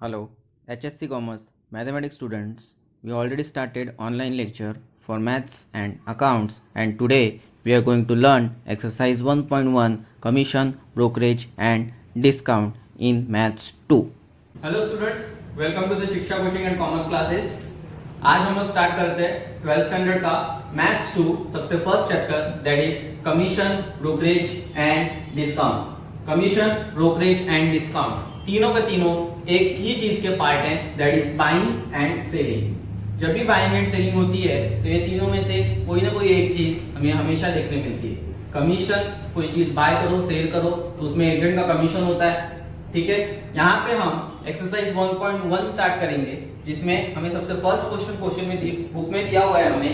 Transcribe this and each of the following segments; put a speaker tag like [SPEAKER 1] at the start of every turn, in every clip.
[SPEAKER 1] Hello, HSC Commerce Mathematics students. We already started online lecture for maths and accounts, and today we are going to learn exercise 1.1 commission, brokerage and discount in maths 2.
[SPEAKER 2] Hello students, welcome to the Shiksha coaching and commerce classes. आज हम लोग start करते हैं 12th standard का maths 2 सबसे first chapter that is commission, brokerage and discount. Commission, brokerage and discount तीनों के तीनों एक ही चीज के पार्ट हैं that is buying and selling. जब भी बाइंग एंड सेलिंग होती है तो ये तीनों में से कोई ना कोई एक चीज हमें हमेशा देखने मिलती है। कमीशन, कोई चीज बाय करो, सेल करो तो उसमें एजेंट का कमीशन होता है, ठीक है। यहाँ पे हम एक्सरसाइज 1.1 स्टार्ट करेंगे जिसमें हमें सबसे फर्स्ट क्वेश्चन में बुक में दिया हुआ है हमें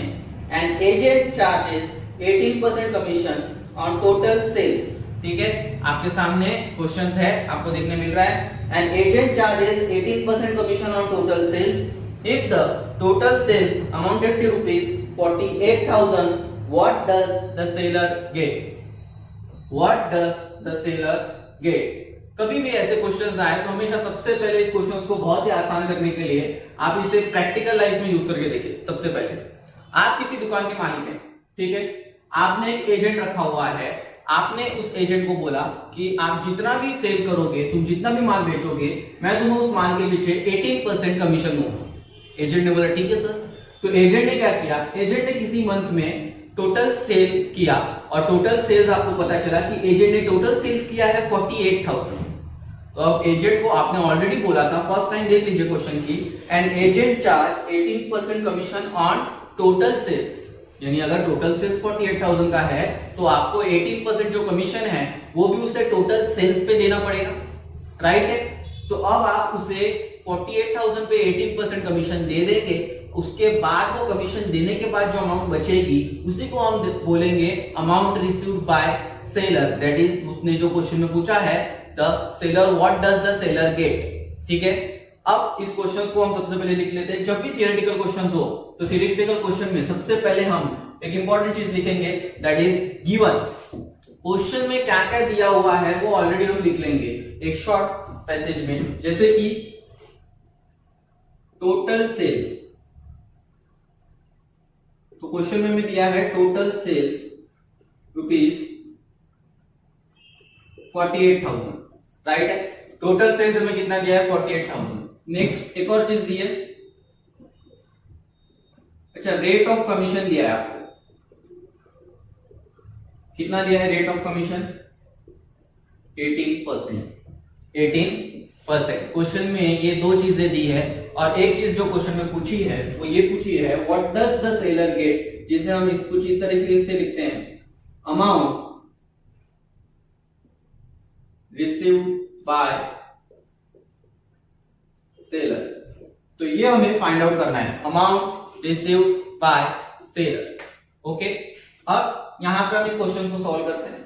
[SPEAKER 2] an agent charges 18% commission on total sales. ठीक है, आपके सामने क्वेश्चंस है, आपको देखने मिल रहा है an agent charges 18% commission on total sales if the total sales amounted to rupees 48,000 what does the seller get? What does the seller get? कभी भी ऐसे क्वेश्चंस आए तो हमेशा सबसे पहले इस क्वेश्चंस को बहुत ही आसान करने के लिए आप इसे प्रैक्टिकल लाइफ में यूज करके देखिए। सबसे पहले आप किसी दुकान के मालिक हैं, ठीक है, आपने एक एजेंट रखा हुआ है, आपने उस एजेंट को बोला कि आप जितना भी सेल करोगे, तुम जितना भी माल बेचोगे, मैं तुम्हें उस माल के पीछे 18% कमीशन दूंगा। एजेंट ने बोला ठीक है सर। तो एजेंट ने क्या किया? एजेंट ने किसी मंथ में टोटल सेल किया और टोटल सेल्स आपको पता चला कि एजेंट ने टोटल सेल्स किया है 48,000। तो अब एजेंट को आपने ऑलरेडी बोला था, फर्स्ट टाइम देख लीजिए क्वेश्चन की, an agent charge 18% commission on total sales, यानी अगर टोटल सेल्स 48,000 का है तो आपको 18% जो कमीशन है वो भी उसे टोटल सेल्स पे देना पड़ेगा, राइट है। तो अब आप उसे 48,000 पे 18% कमीशन दे देंगे, उसके बाद वो कमीशन देने के बाद जो अमाउंट बचेगी उसी को हम बोलेंगे amount received by seller, that is उसने जो क्वेश्चन में पूछा है the seller, what does the seller get? ठीक है, अब इस क्वेश्चन को हम सबसे पहले लिख लेते हैं। जब भी थियोरेटिकल क्वेश्चन हो तो थियोरेटिकल क्वेश्चन में सबसे पहले हम एक इंपॉर्टेंट चीज लिखेंगे दैट इज गिवन। क्वेश्चन में क्या क्या दिया हुआ है वो ऑलरेडी हम लिख लेंगे एक शॉर्ट पैसेज में, जैसे कि टोटल सेल्स। तो क्वेश्चन में हमें दिया है टोटल सेल्स रुपीस 48,000, राइट है। टोटल सेल्स हमें कितना दिया है? 48,000। नेक्स्ट एक और चीज दी है, अच्छा रेट ऑफ कमीशन दिया है आपको, कितना दिया है रेट ऑफ कमीशन? 18%। 18%। क्वेश्चन में ये दो चीजें दी है और एक चीज जो क्वेश्चन में पूछी है वो ये पूछी है what does the seller get, जिसे हम कुछ इस तरह से लिखते हैं अमाउंट रिसीव्ड बाय सेलर। तो ये हमें फाइंड आउट करना है, amount received by seller. Okay, अब यहां पे हम इस क्वेश्चन को सॉल्व करते हैं।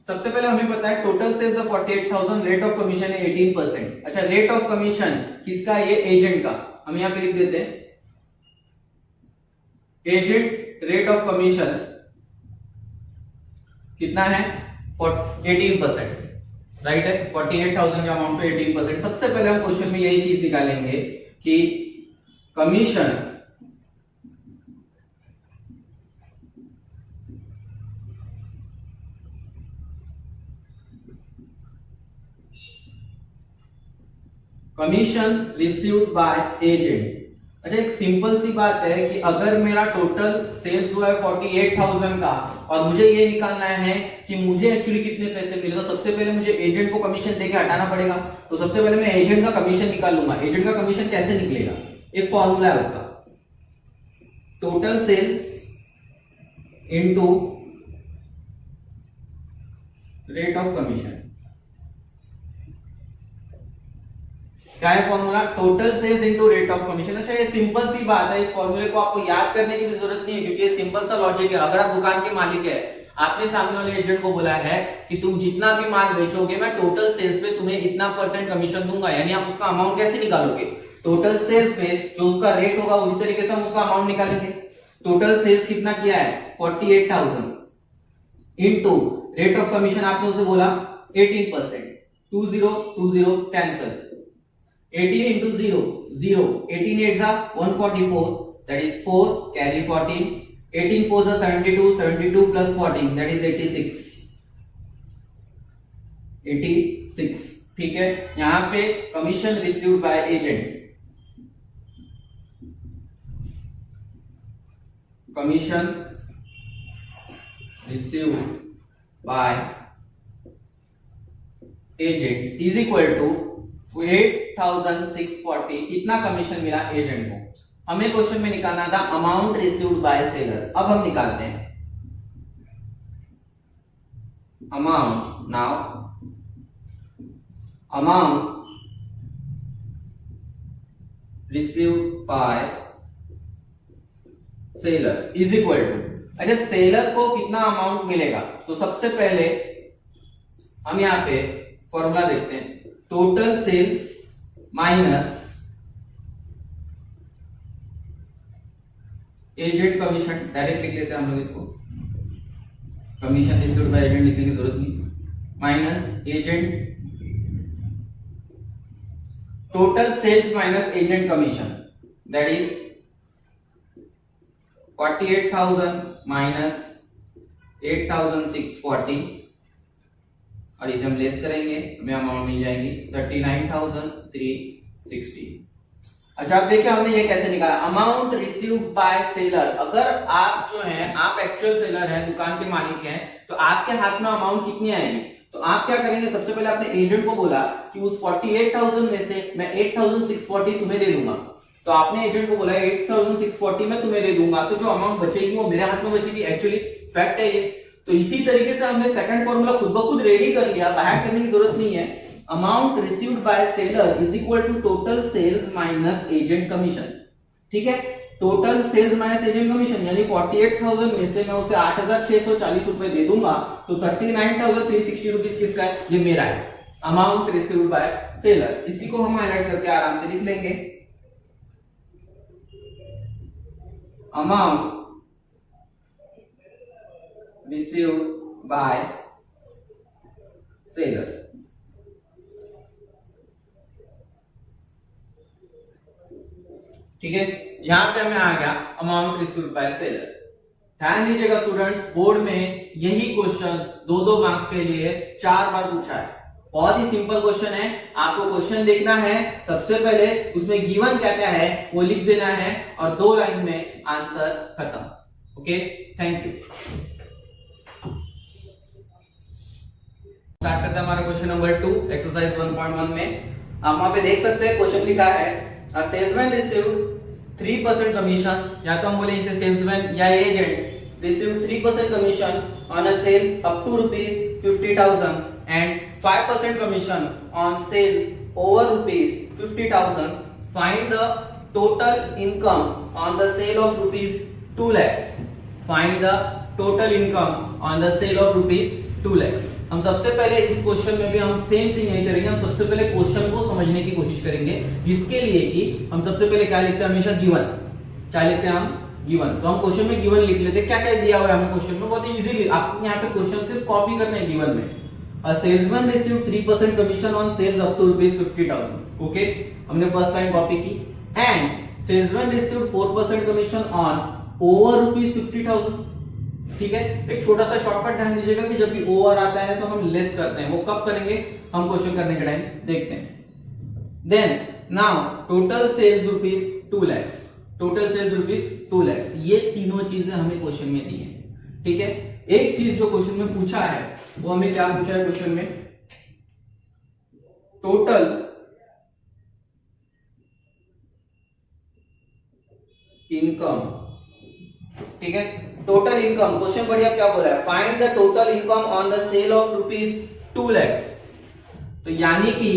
[SPEAKER 2] सबसे पहले हमें पता है total sales of 48,000, rate of commission है 18%। अच्छा, रेट ऑफ कमीशन किसका? ये एजेंट का। हम यहां पे लिख देते हैं एजेंट्स रेट ऑफ कमीशन कितना है? 18%, राइट है। 48,000 के अमाउंट पे 18%। सबसे पहले हम क्वेश्चन में यही चीज निकालेंगे कि commission commission received by agent. अच्छा, एक सिंपल सी बात है कि अगर मेरा टोटल सेल्स हुआ है 48,000 का और मुझे ये निकालना है कि मुझे एक्चुअली कितने पैसे मिले, तो सबसे पहले मुझे एजेंट को कमीशन देके हटाना पड़ेगा। तो सबसे पहले मैं एजेंट का कमीशन निकाल लूंगा। एजेंट का कमीशन कैसे निकलेगा? एक फॉर्मूला है उसका, total sales into rate of commission. क्या है formula? Total sales into rate of commission. अच्छा, ये सिंपल सी बात है, इस फॉर्मूले को आपको याद करने की भी जरूरत नहीं है क्योंकि ये सिंपल सा लॉजिक है। अगर आप दुकान के मालिक है, आपने सामने वाले एजेंट को बोला है कि तुम जितना भी माल बेचोगे मैं टोटल सेल्स पे तुम्हें इतना % कमीशन दूंगा, यानी आप उसका अमाउंट कैसे निकालोगे? टोटल सेल्स पे जो उसका रेट होगा उसी तरीके से हम उसका अमाउंट निकालेंगे। टोटल सेल्स कितना किया है? 48,000 इनटू रेट ऑफ कमीशन आपने उसे बोला 18%। 20 20 कैंसिल, 18 into 0 0, 18 8 जा 144, that is 4, carry 14, 18 4 जा 72, 72 plus 14, that is 86, 86। ठीक है, यहाँ पे commission received by agent, commission received by agent is equal to 8640। कितना कमीशन मिला एजेंट को? हमें क्वेश्चन में निकालना था अमाउंट रिसीव्ड बाय सेलर। अब हम निकालते हैं amount. Now amount received by seller is equal to, अच्छा सेलर को कितना अमाउंट मिलेगा? तो सबसे पहले हम यहां पे फॉर्मूला देखते हैं, total sales minus agent commission. Direct लिख लेते हैं हम लोग इसको, कमीशन रिसीव्ड बाय एजेंट लिखने की जरूरत नहीं, minus agent, total sales minus agent commission, that is 48,000 minus 8,640, और इसे हम लेस करेंगे, हमें अमाउंट मिल जाएगी 39,360। अच्छा अब देखिए हमने ये कैसे निकाला, अमाउंट रिसीव्ड बाय सेलर। अगर आप जो हैं, आप एक्चुअल सेलर हैं, दुकान के मालिक हैं, तो आपके हाथ में अमाउंट कितनी आएगी? तो आप क्या करेंगे, सबसे पहले आपने एजेंट को बोला कि उस 48,000 में से मैं 8,640 तुम्हें दे दूंगा, तो आपने एजेंट को बोला 8,640 मैं तुम्हें दे दूंगा, तो जो अमाउंट बचेगी वो मेरे हाथ में बचेगी। एक्चुअली फैक्ट है ये। तो इसी तरीके से हमने सेकंड फॉर्मूला खुद ब खुद रेडी कर लिया, बाहर करने की जरूरत नहीं है। Amount received by seller is equal to total sales minus agent commission. ठीक है, total sales minus agent commission, यानी 48,000 में से मैं उसे 8,640 रुपए दे दूंगा, तो 39,360 रुपीज किसका है? ये मेरा है, अमाउंट रिसीव्ड बाय सेलर। इसी को हम हाईलाइट करके आराम से लिख लेंगे, अमाउंट रिसीव्ड बाय सेलर। ठीक है, यहां पे हमें आ गया अमाउंट रिसीव्ड बाय सेलर। ध्यान दीजिएगा स्टूडेंट्स, बोर्ड में यही क्वेश्चन 2-2 मार्क्स के लिए 4 बार पूछा है। बहुत ही सिंपल क्वेश्चन है, आपको क्वेश्चन देखना है, सबसे पहले उसमें गिवन क्या क्या है वो लिख देना है, और 2 लाइन में आंसर खत्म। Okay, thank you. स्टार्ट करते हैं हमारा क्वेश्चन नंबर 2 एक्सरसाइज 1.1 में। आप वहां पे देख सकते हैं क्वेश्चन लिखा है, सेल्समैन रिसीव्ड 3% कमीशन, या तो हम बोले इसे सेल्समैन या agent received 3% commission on a sales up to ₹50,000 and 5% commission on sales over ₹50,000. Find the total income on the sale of ₹2 lakhs. Find the total income on the sale of ₹2 lakhs. हम सबसे पहले इस question में भी हम same thing नहीं करेंगे, हम सबसे पहले क्वेश्चन को समझने की कोशिश करेंगे, जिसके लिए कि हम सबसे पहले क्या लिखते हैं, हमेशा गिवन। क्या लिखते हैं हम? गिवन। तो हम क्वेश्चन में गिवन लिख लेते हैं, क्या क्या दिया हुआ है हमें क्वेश्चन में, बहुत इजीली। आपको यहाँ पे क्वेश्चन सिर्फ कॉपी करना है गिवन में। A salesman received 3% commission on sales up to ₹50,000. Okay, हमने फर्स्ट लाइन कॉपी की। And salesman received 4% commission on over ₹50,000. ठीक है, एक छोटा सा शॉर्टकट ध्यान दीजिएगा कि जब भी ओवर आता है तो हम लेस करते हैं, वो कब करेंगे, हम क्वेश्चन करने के टाइम देखते हैं। Then now total sales ₹2 lakhs. Total sales ₹2 lakhs. ये तीनों चीजें हमें क्वेश्चन में दी है। ठीक है, एक चीज जो क्वेश्चन में पूछा है वो हमें क्या पूछा है क्वेश्चन में, टोटल इनकम। ठीक है, टोटल इनकम, क्वेश्चन बढ़िया क्या बोला है, find the total income on the sale of ₹2 lakhs. तो यानी कि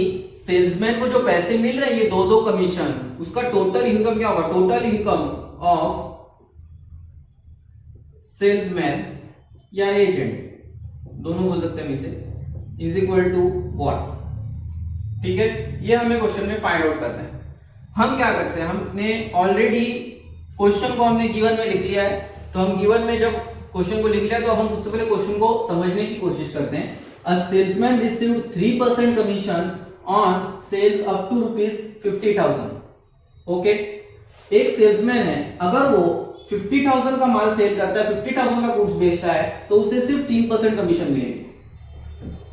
[SPEAKER 2] सेल्समैन को जो पैसे मिल रहे हैं ये 2-2 कमीशन, उसका टोटल इनकम क्या होगा, टोटल इनकम ऑफ सेल्समैन या एजेंट, दोनों बोल सकते हैं इसे, इज इक्वल टू व्हाट। ठीक है, ये हमें क्वेश्चन में फाइंड आउट करना है। हम क्या करते हैं, हमने ऑलरेडी क्वेश्चन को हमने गिवन में लिख लिया है, तो हम गिवन में जब क्वेश्चन को लिख लिया तो हम सबसे पहले क्वेश्चन को समझने की कोशिश करते हैं। A salesman received 3% commission on sales up to 50,000। Okay, एक सेल्समैन है, अगर वो 50,000 का माल सेल करता है, 50,000 का गुड्स बेचता है, तो उसे सिर्फ 3% कमीशन मिलेगी।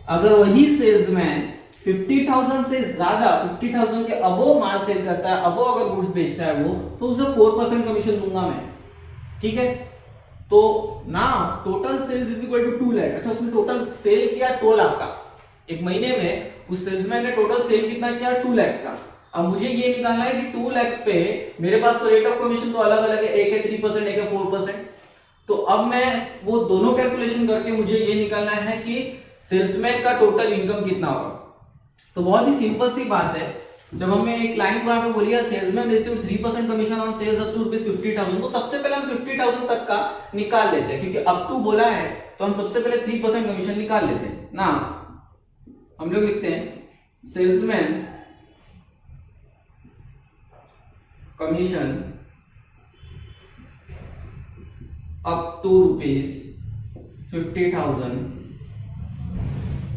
[SPEAKER 2] अगर वही सेल्समैन 50,000 से ज्यादा, 50,000 के अबो माल सेल करता है, अबो अगर गुड्स बेचता है वो, तो उसे 4% कमीशन दूंगा मैं। ठीक है, तो ना total sales is equal to 2 lakh. अच्छा, उसने टोटल सेल किया 2 लाख का, एक महीने में उस सेल्समैन ने टोटल सेल कितना किया, 2 लाख का। अब मुझे ये निकालना है कि 2 लाख पे मेरे पास तो रेट ऑफ कमीशन तो अलग अलग है, एक है 3%, एक है 4%। तो अब मैं वो दोनों कैलकुलेशन करके मुझे ये निकालना है कि सेल्समैन का टोटल इनकम कितना होगा। तो बहुत ही सिंपल सी बात है, जब हमें एक लाइन वहां पे बोली है salesman received 3% commission on sales up to ₹50,000, तो सबसे पहले हम 50,000 तक का निकाल लेते हैं, क्योंकि अप टू बोला है तो हम सबसे पहले 3% कमीशन निकाल लेते हैं ना। हम लोग लिखते हैं salesman commission up to ₹50,000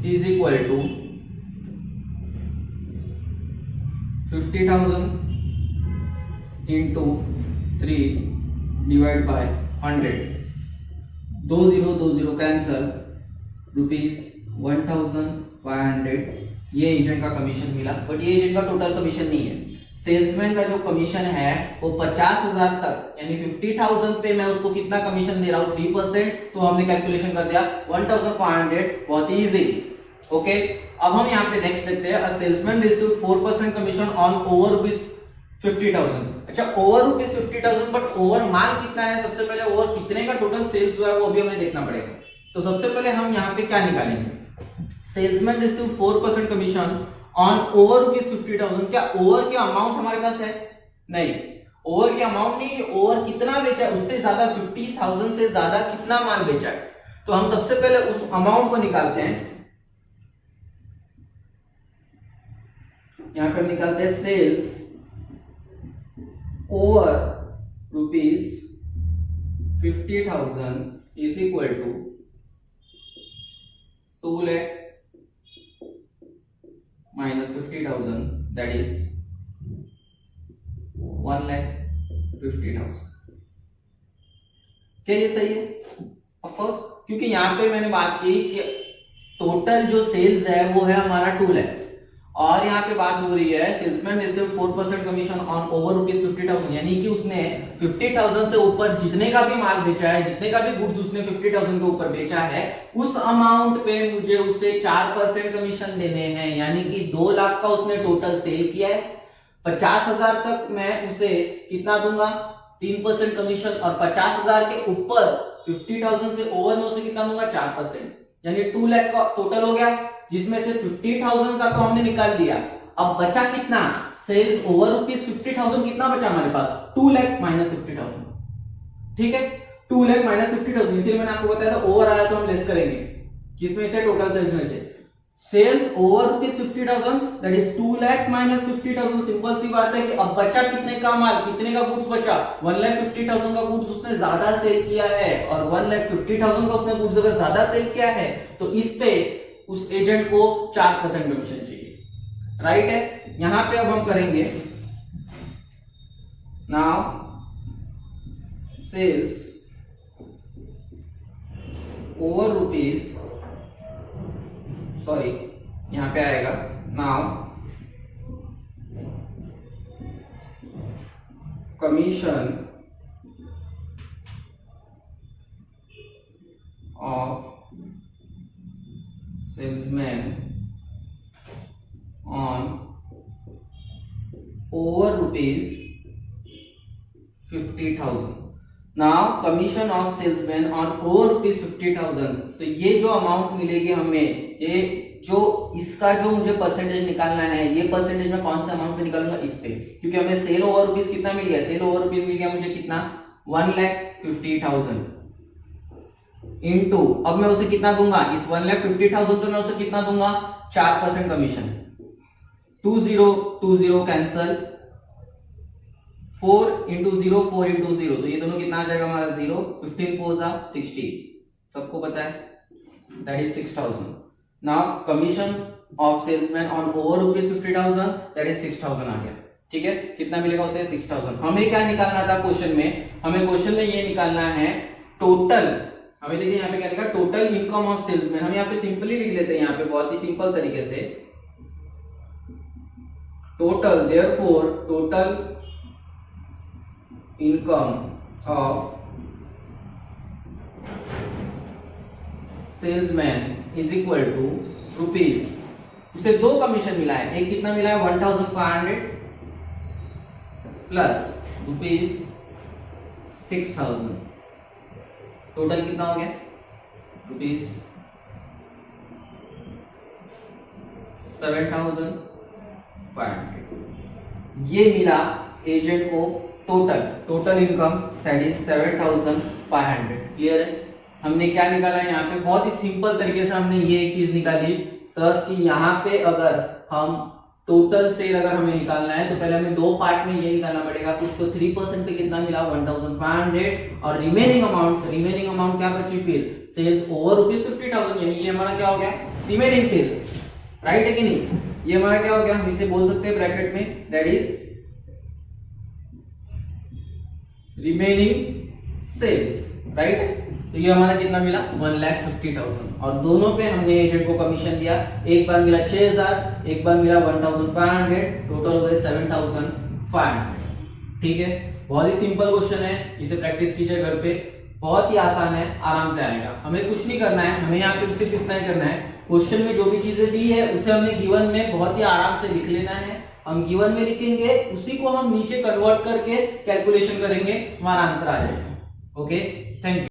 [SPEAKER 2] is equal to 50,000 into 3 divide by 100, 20 cancel, ₹1,500 ये एजेंट का कमीशन मिला। बट ये एजेंट का टोटल कमीशन नहीं है, सेल्समैन का जो कमीशन है वो 50,000 तक, यानी 50,000 पे मैं उसको कितना कमीशन दे रहा हूँ, 3%। तो हमने कैलकुलेशन कर दिया 1,500, बहुत ही इजी। ओके, अब हम यहाँ पे नेक्स्ट देखते हैं, salesman receive 4% commission on over ₹50,000। अच्छा, ओवर ₹50,000, बट ओवर माल कितना है, सबसे पहले ओवर कितने का टोटल सेल्स हुआ है वो अभी हमें देखना पड़ेगा। तो सबसे पहले हम यहाँ पे क्या निकालेंगे, salesman receive 4% commission on over ₹50,000। क्या ओवर की अमाउंट हमारे पास है? नहीं, ओवर की अमाउंट नहीं, कि ओवर कितना बेचा है, उससे ज्यादा 50,000 से ज्यादा कितना माल बेचा है। तो हम सबसे पहले उस अमाउंट को निकालते हैं, यहां पर निकालते हैं sales over ₹50,000 is equal to 2 lakh minus 50,000, that is 1,50,000। क्या ये सही है? ऑफ कोर्स, क्योंकि यहां पे मैंने बात की कि टोटल जो सेल्स है वो है हमारा 2 लाख, और यहाँ पे बात हो रही है salesman receive 4% commission on over ₹50,000, यानी कि उसने 50,000 से ऊपर जितने का भी माल बेचा है, जितने का भी गुड्स उसने 50,000 के ऊपर बेचा है, उस अमाउंट पे मुझे उससे 4% कमीशन देने हैं। यानी कि 2 लाख का उसने टोटल सेल किया है, 50,000 तक मैं उसे कितना दूंगा, 3% कमीशन, और 50,000 के ऊपर 50,000 से ओवर में उसे कितना दूंगा, 4%, यानी 2 लाख का टोटल हो गया, जिसमें से 50,000 का तो हमने निकाल दिया। अब बचा कितना, सेल्स ओवर ₹50,000 कितना बचा हमारे पास, 2 लाख माइनस 50,000। ठीक है, 2 लाख माइनस 50,000, इसीलिए मैंने आपको बताया था ओवर आया तो हम लेस करेंगे, किसमें से, टोटल सेल्स में से। Sales over ₹50,000 that is 2 lakh minus 50,000। Simple सी बात है कि अब बचा कितने का माल, कितने का गुड्स बचा, 1,50,000 का गुड्स उसने ज्यादा सेल किया है, और 1,50,000 का उसने गुड्स अगर ज्यादा सेल किया है तो इस पे उस एजेंट को 4% कमीशन चाहिए, राइट है। यहां पे अब हम करेंगे नाउ सेल्स ओवर यहां पे आएगा now commission of salesman on over ₹50,000। Now commission of salesman on over ₹50,000, तो ये जो अमाउंट मिलेगी हमें, ये जो इसका जो मुझे परसेंटेज निकालना है, ये परसेंटेज में कौन सा अमाउंट पे निकालूंगा, इस पे, क्योंकि हमें सेल ओवर रुपीज कितना मिल गया, सेल ओवर रुपीज मिल गया मुझे कितना, 1,50,000 इनटू, अब मैं उसे कितना दूंगा, इस 1,50,000 पे मैं उसे कितना दूंगा, 4% कमीशन, 20 कैंसल, 4 इंटू 0, 4 इंटू 0, तो ये दोनों कितना आ जाएगा हमारा 0, 15 4 60, सबको पता है, that is 6,000। Now commission of salesman on over ₹50,000 that is 6,000 आ गया। ठीक है, कितना मिलेगा उसे 6,000। हमें क्या निकालना था क्वेश्चन में, हमें क्वेश्चन में ये निकालना है टोटल, हमें देखिए यहाँ पे क्या लिखा, टोटल इनकम ऑफ सेल्समैन। हम यहाँ पे सिंपली लिख लेते हैं, यहाँ पे बहुत ही सिंपल तरीके से total, therefore total income of salesman is equal to rupees, उसे 2 कमीशन मिला है, एक कितना मिला है 1,500 प्लस रुपीज 6,000, टोटल कितना हो गया रुपीज 7,500। ये मिला एजेंट को total income that is 7,500। Clear है, हमने क्या निकाला है यहाँ पे, बहुत ही सिंपल तरीके से हमने ये एक चीज निकाली सर कि यहाँ पे अगर हम टोटल सेल अगर हमें निकालना है तो पहले हमें 2 पार्ट में ये निकालना पड़ेगा कि उसको 3% पे कितना मिला 1,500 और रिमेनिंग अमाउंट क्या बची फिर सेल्स ओवर ₹50,000, यानी ये हमारा क्या हो गया रिमेनिंग सेल्स, राइट है कि नहीं, ये हमारा क्या हो गया, हम इसे बोल सकते हैं ब्रैकेट में that is remaining sales, right. तो ये हमारा कितना मिला 1,50,000 और दोनों पे हमने एजेंट को कमीशन दिया, एक बार मिला 6,000, एक बार मिला 1,500, टोटल हो गए 7,500। ठीक है, बहुत ही सिंपल क्वेश्चन है, इसे प्रैक्टिस कीजिए घर पे, बहुत ही आसान है, आराम से आएगा। हमें कुछ नहीं करना है, हमें यहाँ पे सिर्फ इतना ही करना है, क्वेश्चन में जो भी चीजें दी है उसे हमने गिवन में बहुत ही आराम से लिख लेना है। हम गिवन में लिखेंगे, उसी को हम नीचे कन्वर्ट करके कैलकुलेशन करेंगे, हमारा आंसर आ जाएगा। Okay, thank you.